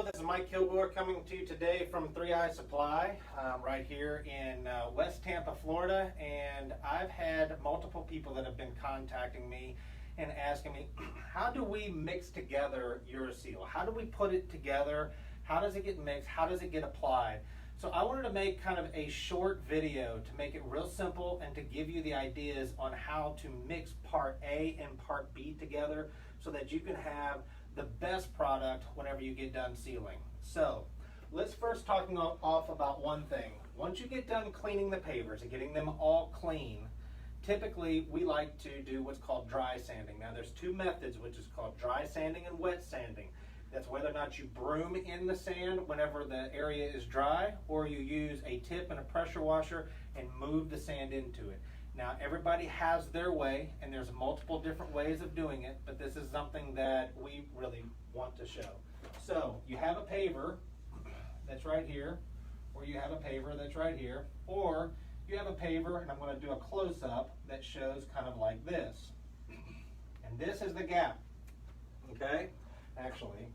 this is Mike Kilgore coming to you today from 3i Supply right here in West Tampa, Florida. And I've had multiple people that have been contacting me and asking me, how do we mix together Ure Seal? How do we put it together? How does it get mixed? How does it get applied? So I wanted to make kind of a short video to make it real simple and to give you the ideas on how to mix part A and part B together so that you can have the best product whenever you get done sealing. So let's first talking off about one thing. Once you get done cleaning the pavers and getting them all clean, typically we like to do what's called dry sanding. Now there's two methods, which is called dry sanding and wet sanding. That's whether or not you broom in the sand whenever the area is dry, or you use a tip and a pressure washer and move the sand into it. Now everybody has their way, and there's multiple different ways of doing it, but this is something that we really want to show. So you have a paver that's right here, or you have a paver that's right here, or you have a paver, and I'm going to do a close-up that shows kind of like this. And this is the gap, okay, actually.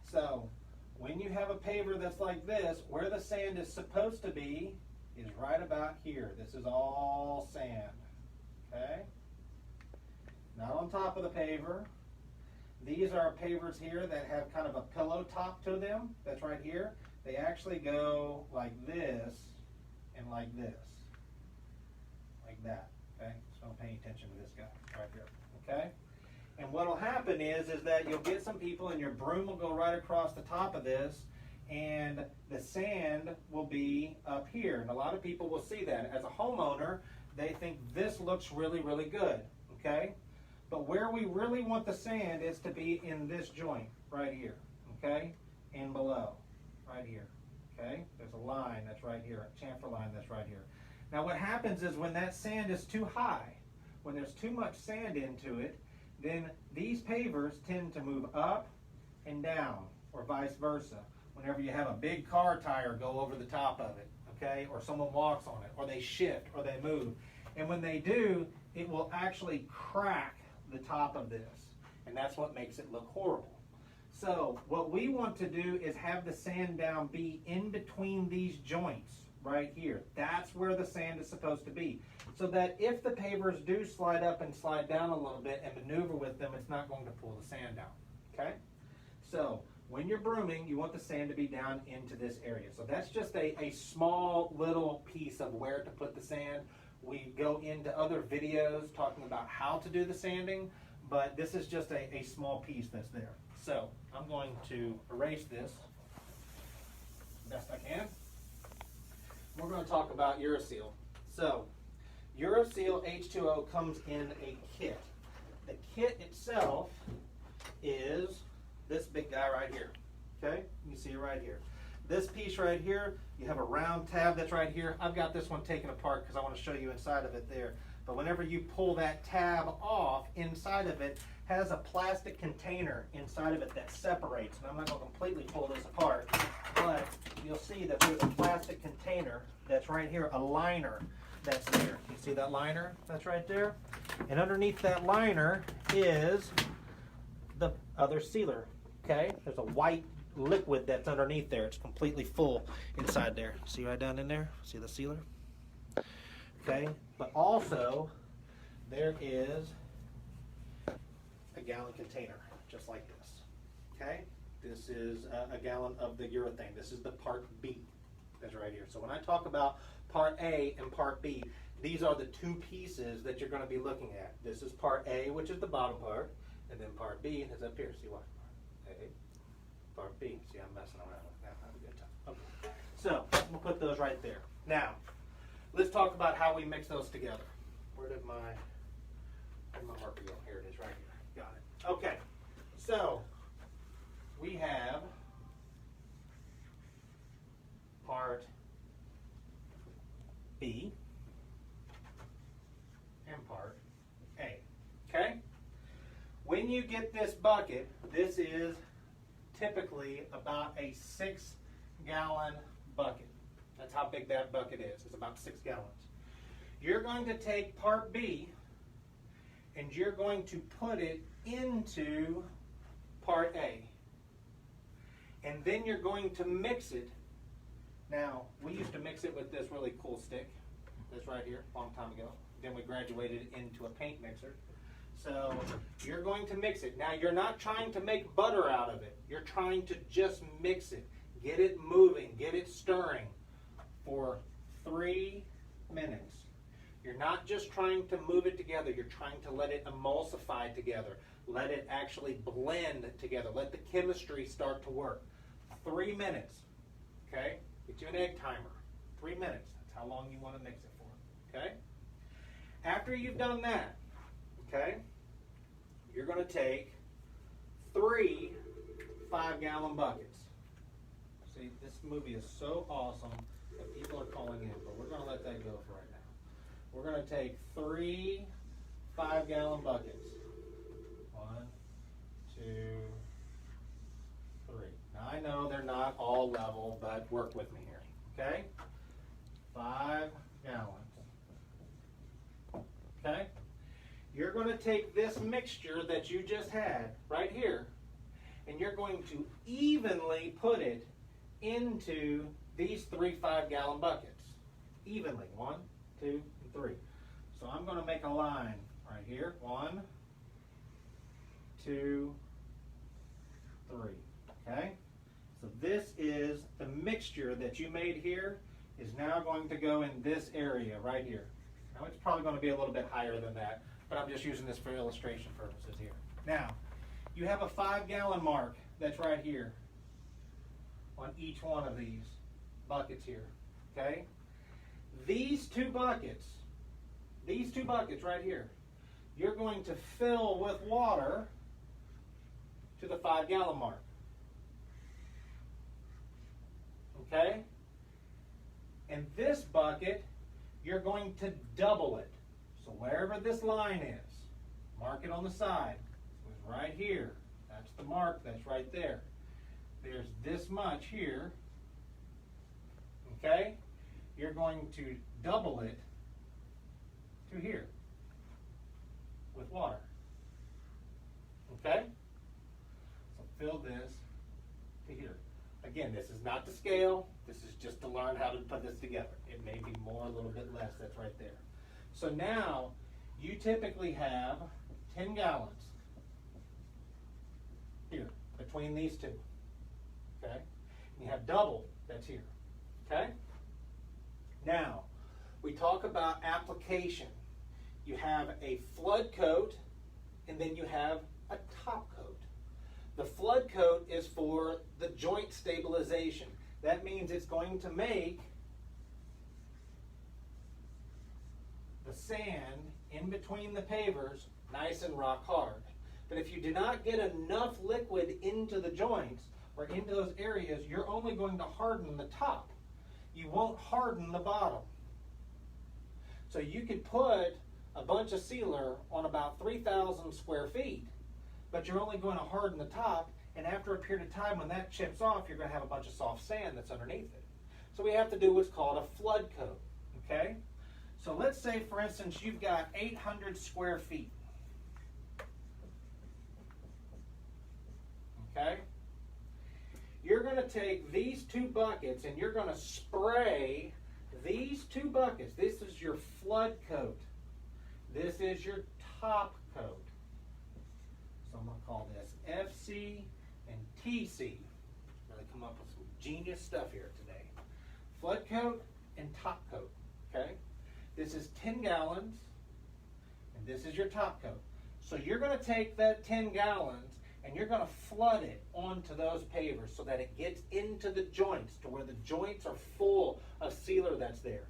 So when you have a paver that's like this, where the sand is supposed to be is right about here. This is all sand, okay? Not on top of the paver. These are pavers here that have kind of a pillow top to them. That's right here. They actually go like this and like this, like that, okay? So don't pay attention to this guy right here, okay? And what will happen is that you'll get some people and your broom will go right across the top of this, and the sand will be up here. And a lot of people will see that. As a homeowner, they think this looks really, really good, okay? But where we really want the sand is to be in this joint right here, okay? And below, right here, okay? There's a line that's right here, a chamfer line that's right here. Now what happens is when that sand is too high, when there's too much sand into it, then these pavers tend to move up and down, or vice versa. Whenever you have a big car tire go over the top of it, okay, or someone walks on it, or they shift, or they move. And when they do, it will actually crack the top of this, and that's what makes it look horrible. So what we want to do is have the sand down be in between these joints right here. That's where the sand is supposed to be, so that if the pavers do slide up and slide down a little bit and maneuver with them, it's not going to pull the sand down, okay? So when you're brooming, you want the sand to be down into this area. So that's just a small little piece of where to put the sand. We go into other videos talking about how to do the sanding, but this is just a small piece that's there. So I'm going to erase this best I can. We're going to talk about Ure Seal. So Ure Seal H2O comes in a kit. The kit itself is this big guy right here, okay? You see it right here. This piece right here, you have a round tab that's right here. I've got this one taken apart because I want to show you inside of it there. But whenever you pull that tab off, inside of it has a plastic container inside of it that separates. And I'm not going to completely pull this apart, but you'll see that there's a plastic container that's right here, a liner that's there. You see that liner that's right there? And underneath that liner is the other sealer, okay? There's a white liquid that's underneath there. It's completely full inside there. See right down in there? See the sealer? Okay, but also there is a gallon container just like this, okay? This is a gallon of the urethane. This is the part B that's right here. So when I talk about part A and part B, these are the two pieces that you're going to be looking at. This is part A, which is the bottom part, and then part B is up here. See what? A, part B. See, I'm messing around with that. Have a good time. Okay. So we'll put those right there. Now, let's talk about how we mix those together. Where'd my marker go? Here it is, right here. Got it. Okay. So we have part B and part A. Okay? When you get this bucket, this is typically about a 6-gallon bucket. That's how big that bucket is. It's about 6 gallons. You're going to take part B and you're going to put it into part A. And then you're going to mix it. Now, we used to mix it with this really cool stick, this right here, a long time ago. Then we graduated into a paint mixer. So you're going to mix it. Now, you're not trying to make butter out of it. You're trying to just mix it. Get it moving, get it stirring for 3 minutes. You're not just trying to move it together. You're trying to let it emulsify together. Let it actually blend together. Let the chemistry start to work. 3 minutes, okay? Get you an egg timer. 3 minutes. That's how long you want to mix it for, okay? After you've done that, okay, you're going to take 3 5-gallon buckets. See, this movie is so awesome that people are calling in, but we're going to let that go for right now. We're going to take 3 5-gallon buckets. 1, 2, 3. Now I know they're not all level, but work with me here, okay? 5 gallons. Okay? You're going to take this mixture that you just had right here, and you're going to evenly put it into these 3 5-gallon buckets. Evenly. 1, 2, and 3. So I'm going to make a line right here. 1, 2, 3. Okay? So this is the mixture that you made here is now going to go in this area right here. Now it's probably going to be a little bit higher than that, but I'm just using this for illustration purposes here. Now, you have a 5-gallon mark that's right here on each one of these buckets here, okay? These two buckets right here, you're going to fill with water to the 5-gallon mark, okay? And this bucket, you're going to double it. So wherever this line is, mark it on the side. It's right here. That's the mark. That's right there. There's this much here. Okay? You're going to double it to here with water. Okay? So fill this to here. Again, this is not to scale. This is just to learn how to put this together. It may be more, a little bit less. That's right there. So now, you typically have 10 gallons here between these two. Okay? You have double that's here. Okay? Now, we talk about application. You have a flood coat, and then you have a top coat. The flood coat is for the joint stabilization. That means it's going to make the sand in between the pavers nice and rock hard. But if you do not get enough liquid into the joints or into those areas, you're only going to harden the top. You won't harden the bottom. So you could put a bunch of sealer on about 3,000 square feet, but you're only going to harden the top, and after a period of time when that chips off, you're going to have a bunch of soft sand that's underneath it. So we have to do what's called a flood coat, okay? So let's say, for instance, you've got 800 square feet, okay? You're going to take these two buckets and you're going to spray these two buckets. This is your flood coat. This is your top coat. So I'm going to call this FC and TC. Really come up with some genius stuff here today. Flood coat and top coat, okay? This is 10 gallons, and this is your top coat. So you're going to take that 10 gallons and you're going to flood it onto those pavers so that it gets into the joints, to where the joints are full of sealer that's there.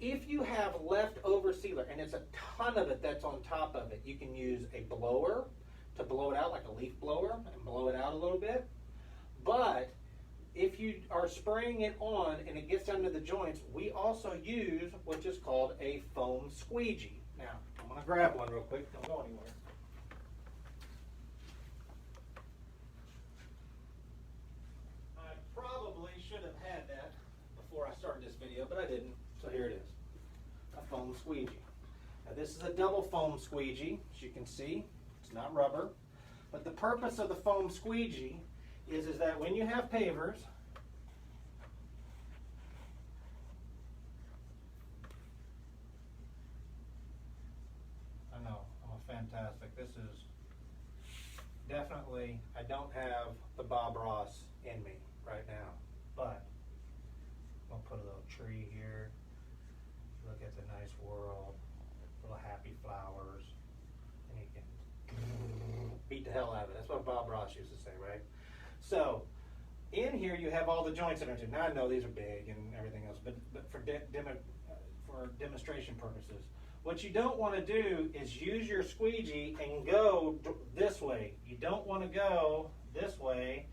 If you have leftover sealer, and it's a ton of it that's on top of it, you can use a blower to blow it out, like a leaf blower, and blow it out a little bit. But if you are spraying it on and it gets under the joints, we also use what's just called a foam squeegee. Now, I'm going to grab one real quick. Don't go anywhere. I probably should have had that before I started this video, but I didn't. So here it is, a foam squeegee. Now this is a double foam squeegee, as you can see. It's not rubber. But the purpose of the foam squeegee is that when you have pavers, I know, I'm a fantastic. This is definitely, I don't have the Bob Ross in me right now, but I'm gonna put a little tree here. Look at the nice world, little happy flowers, and you can beat the hell out of it. That's what Bob Ross used to say, right? So, in here you have all the joints in it. Now I know these are big and everything else, but for demonstration purposes, what you don't want to do is use your squeegee and go this way. You don't want to go this way,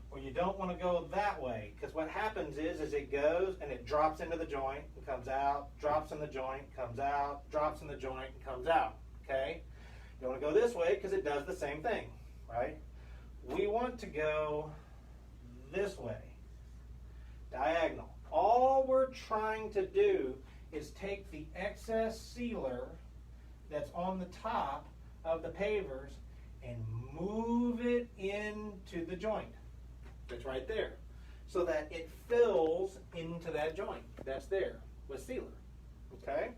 or you don't want to go that way, because what happens is it goes and it drops into the joint and comes out, drops in the joint, comes out, drops in the joint and comes out, okay? You want to go this way because it does the same thing, right? We want to go this way, diagonal. All we're trying to do is take the excess sealer that's on the top of the pavers and move it into the joint that's right there, so that it fills into that joint that's there with sealer, okay?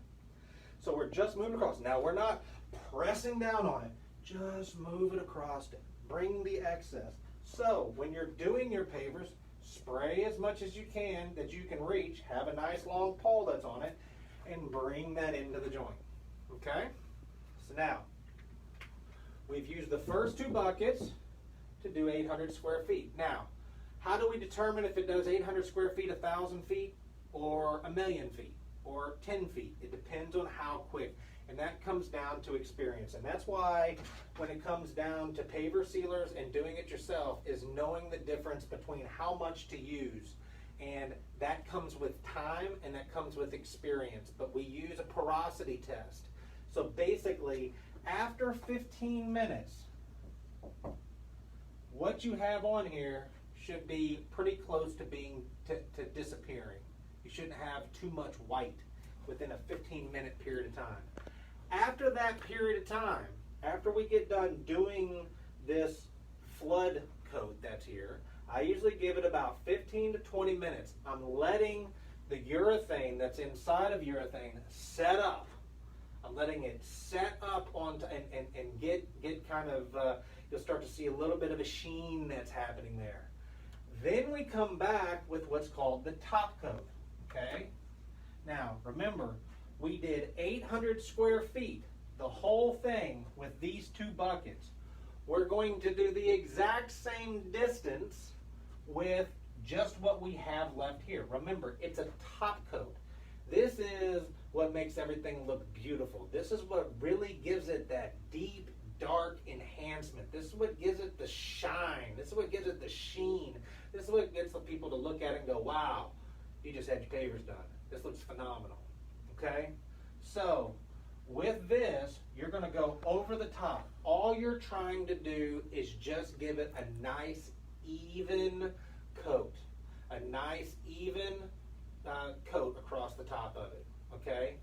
So we're just moving across. Now we're not pressing down on it, just move it across it. Bring the excess. So when you're doing your pavers, spray as much as you can that you can reach, have a nice long pole that's on it, and bring that into the joint, okay? So now, we've used the first two buckets to do 800 square feet. Now, how do we determine if it does 800 square feet, 1,000 feet, or 1,000,000 feet, or 10 feet? It depends on how quick, and that comes down to experience. And that's why when it comes down to paver sealers and doing it yourself is knowing the difference between how much to use. And that comes with time and that comes with experience. But we use a porosity test. So basically, after 15 minutes, what you have on here should be pretty close to being to disappearing. You shouldn't have too much white within a 15-minute period of time. After that period of time, after we get done doing this flood coat that's here, I usually give it about 15 to 20 minutes. I'm letting the urethane that's inside of urethane set up. I'm letting it set up onto and get kind of, you'll start to see a little bit of a sheen that's happening there. Then we come back with what's called the top coat, okay? Now, remember, we did 800 square feet, the whole thing with these two buckets. We're going to do the exact same distance with just what we have left here. Remember, it's a top coat. This is what makes everything look beautiful. This is what really gives it that deep, dark enhancement. This is what gives it the shine. This is what gives it the sheen. This is what gets the people to look at it and go, wow, you just had your pavers done. This looks phenomenal, okay? So, with this, you're gonna go over the top. All you're trying to do is just give it a nice, even coat. A nice, even coat across the top of it, okay?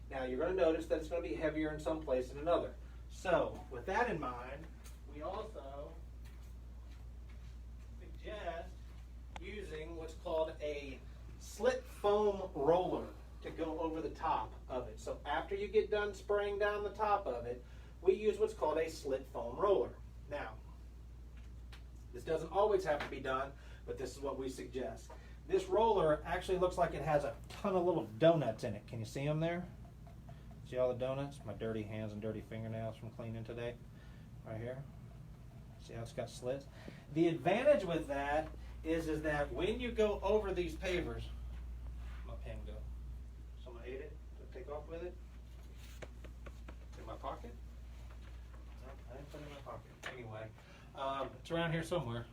Now, you're gonna notice that it's gonna be heavier in some place than another. So, with that in mind, we also suggest using what's called a slit foam roller to go over the top of it. So after you get done spraying down the top of it, we use what's called a slit foam roller. Now, this doesn't always have to be done, but this is what we suggest. This roller actually looks like it has a ton of little donuts in it. Can you see them there? See all the donuts? My dirty hands and dirty fingernails from cleaning today. Right here. See how it's got slits? The advantage with that is that when you go over these pavers, my pen go. Someone ate it? Did I take off with it? In my pocket? No, I didn't put it in my pocket. Anyway, it's around here somewhere.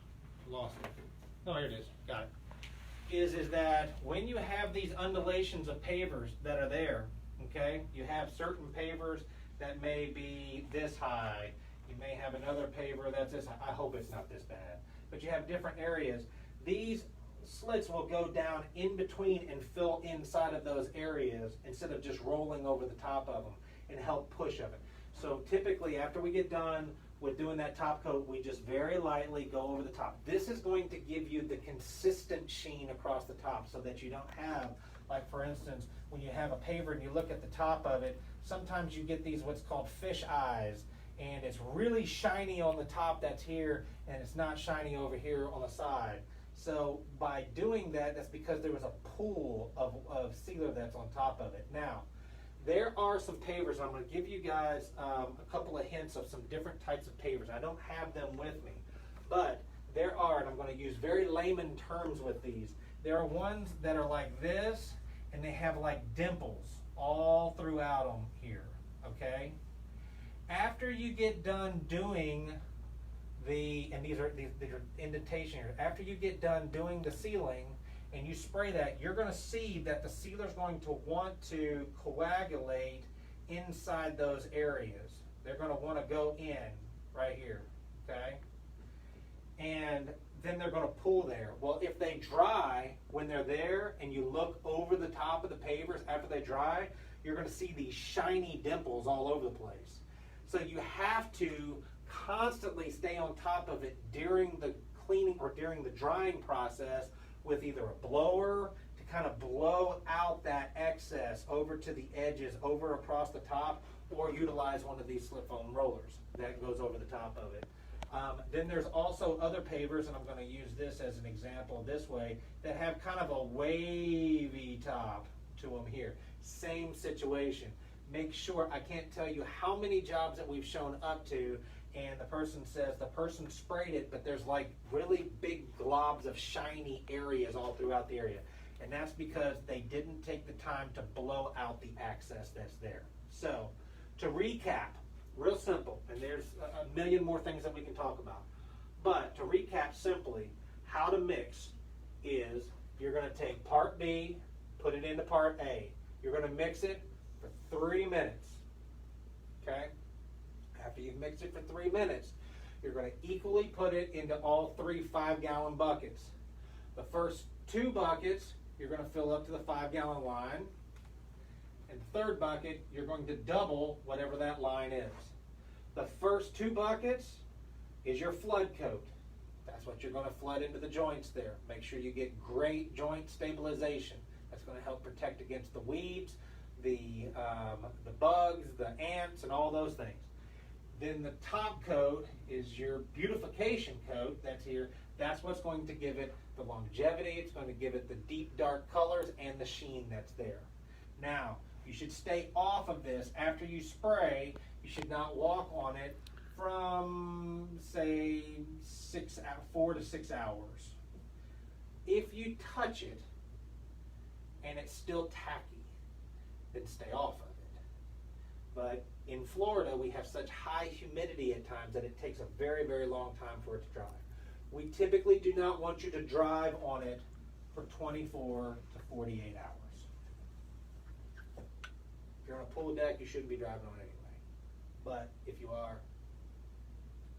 Lost it. Oh, here it is. Got it. Is that when you have these undulations of pavers that are there, okay, you have certain pavers that may be this high. You may have another paver that's this high. I hope it's not this bad. But you have different areas. These slits will go down in between and fill inside of those areas instead of just rolling over the top of them and help push of it. So typically after we get done with doing that top coat, we just very lightly go over the top. This is going to give you the consistent sheen across the top so that you don't have, like for instance, when you have a paver and you look at the top of it, sometimes you get these what's called fish eyes, and it's really shiny on the top that's here, and it's not shiny over here on the side. So by doing that, that's because there was a pool of sealer that's on top of it. Now, there are some pavers. I'm going to give you guys a couple of hints of some different types of pavers. I don't have them with me, but there are, and I'm going to use very layman terms with these. There are ones that are like this, and they have like dimples all throughout them here, okay? After you get done doing and these are indentation here, after you get done doing the sealing and you spray that, you're going to see that the sealer is going to want to coagulate inside those areas. They're going to want to go in right here, okay? And then they're going to pull there. Well, if they dry when they're there and you look over the top of the pavers after they dry, you're going to see these shiny dimples all over the place. So you have to constantly stay on top of it during the cleaning or during the drying process with either a blower to kind of blow out that excess over to the edges, over across the top, or utilize one of these slip foam rollers that goes over the top of it. Then there's also other pavers, and I'm going to use this as an example this way, that have kind of a wavy top to them here. Same situation. Make sure, I can't tell you how many jobs that we've shown up to, and the person says the person sprayed it, but there's like really big globs of shiny areas all throughout the area. And that's because they didn't take the time to blow out the excess that's there. So, to recap, real simple, and there's a million more things that we can talk about. But to recap simply, how to mix is you're going to take part B, put it into part A. You're going to mix it for 3 minutes, okay? After you've mixed it for 3 minutes, you're going to equally put it into all 3 5-gallon buckets. The first 2 buckets, you're going to fill up to the 5-gallon line. And the third bucket, you're going to double whatever that line is. The first 2 buckets is your flood coat. That's what you're going to flood into the joints there. Make sure you get great joint stabilization. That's going to help protect against the weeds, the bugs, the ants, and all those things. Then the top coat is your beautification coat that's here. That's what's going to give it the longevity. It's going to give it the deep dark colors and the sheen that's there. Now, you should stay off of this after you spray. You should not walk on it from, say, 4 to 6 hours. If you touch it and it's still tacky, then stay off of it. But in Florida, we have such high humidity at times that it takes a very, very long time for it to dry. We typically do not want you to drive on it for 24 to 48 hours. If you're on a pool deck, you shouldn't be driving on it anyway. But if you are,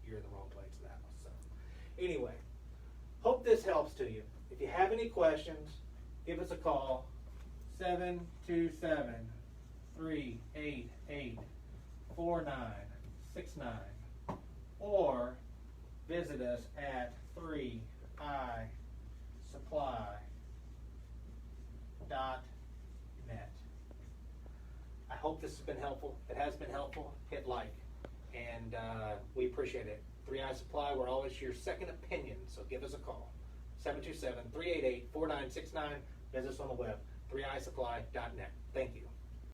you're in the wrong place for that one. So, anyway, hope this helps to you. If you have any questions, give us a call, 727-388-4969, or visit us at 3isupply.net. I hope this has been helpful. If it has been helpful, hit like, and we appreciate it. 3i Supply, we're always your second opinion, so give us a call. 727-388-4969. Visit us on the web, 3isupply.net. Thank you.